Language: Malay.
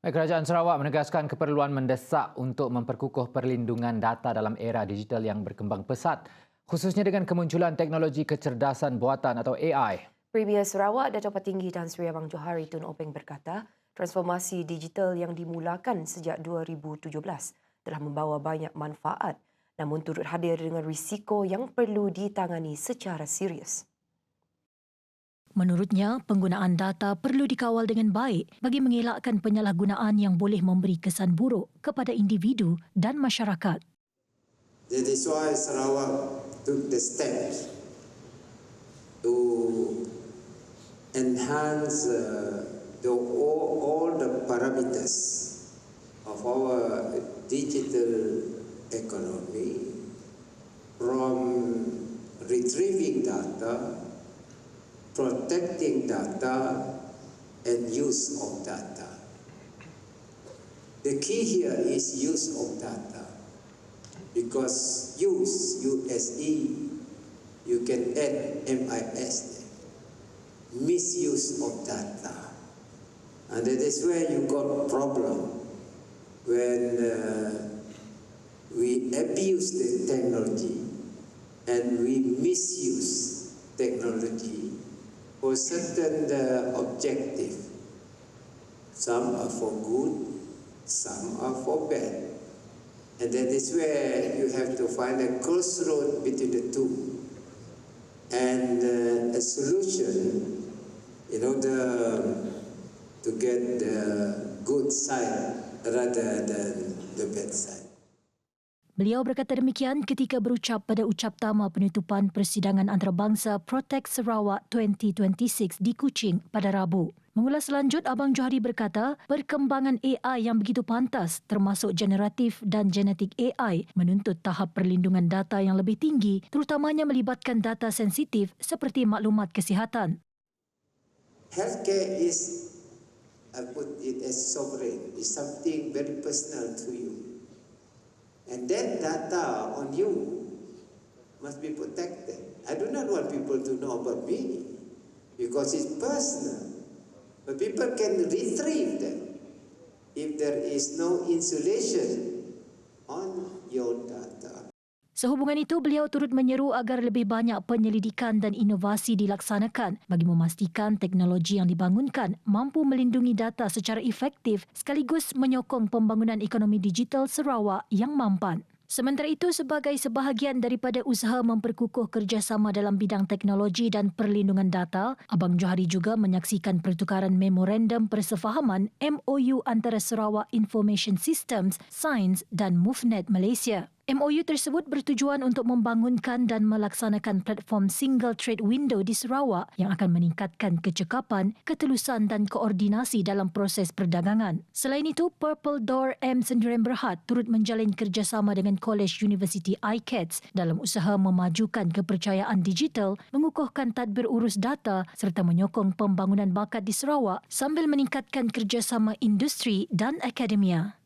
Kerajaan Sarawak menegaskan keperluan mendesak untuk memperkukuh perlindungan data dalam era digital yang berkembang pesat, khususnya dengan kemunculan teknologi kecerdasan buatan atau AI. Premier Sarawak Dato' Petinggi Tan Sri Abang Johari Tun Openg berkata, transformasi digital yang dimulakan sejak 2017 telah membawa banyak manfaat, namun turut hadir dengan risiko yang perlu ditangani secara serius. Menurutnya, penggunaan data perlu dikawal dengan baik bagi mengelakkan penyalahgunaan yang boleh memberi kesan buruk kepada individu dan masyarakat. That is why Sarawak took the steps to enhance all the parameters of our digital economy, from retrieving data, protecting data, and use of data. The key here is use of data, because USE, you can add MIS, misuse of data. And that is where you got problem when we abuse the technology and we misuse technology for certain objective. Some are for good, some are for bad. And that is where you have to find a crossroad between the two. And a solution in order to get the good side rather than the bad side. Beliau berkata demikian ketika berucap pada ucaptama penutupan Persidangan Antarabangsa Protect Sarawak 2026 di Kuching pada Rabu. Mengulas lanjut, Abang Johari berkata, perkembangan AI yang begitu pantas termasuk generatif dan genetik AI menuntut tahap perlindungan data yang lebih tinggi, terutamanya melibatkan data sensitif seperti maklumat kesihatan. Healthcare is, I put it as sovereign, is something very personal to you. And that data on you must be protected. I do not want people to know about me because it's personal. But people can retrieve them if there is no insulation on your data. Sehubungan itu, beliau turut menyeru agar lebih banyak penyelidikan dan inovasi dilaksanakan bagi memastikan teknologi yang dibangunkan mampu melindungi data secara efektif sekaligus menyokong pembangunan ekonomi digital Sarawak yang mampan. Sementara itu, sebagai sebahagian daripada usaha memperkukuh kerjasama dalam bidang teknologi dan perlindungan data, Abang Johari juga menyaksikan pertukaran memorandum persefahaman MOU antara Sarawak Information Systems, Sains dan MOVNet Malaysia. MOU tersebut bertujuan untuk membangunkan dan melaksanakan platform Single Trade Window di Sarawak yang akan meningkatkan kecekapan, ketelusan dan koordinasi dalam proses perdagangan. Selain itu, Purple Door M. Sendirian Berhad turut menjalin kerjasama dengan College University ICATS dalam usaha memajukan kepercayaan digital, mengukuhkan tadbir urus data serta menyokong pembangunan bakat di Sarawak sambil meningkatkan kerjasama industri dan akademia.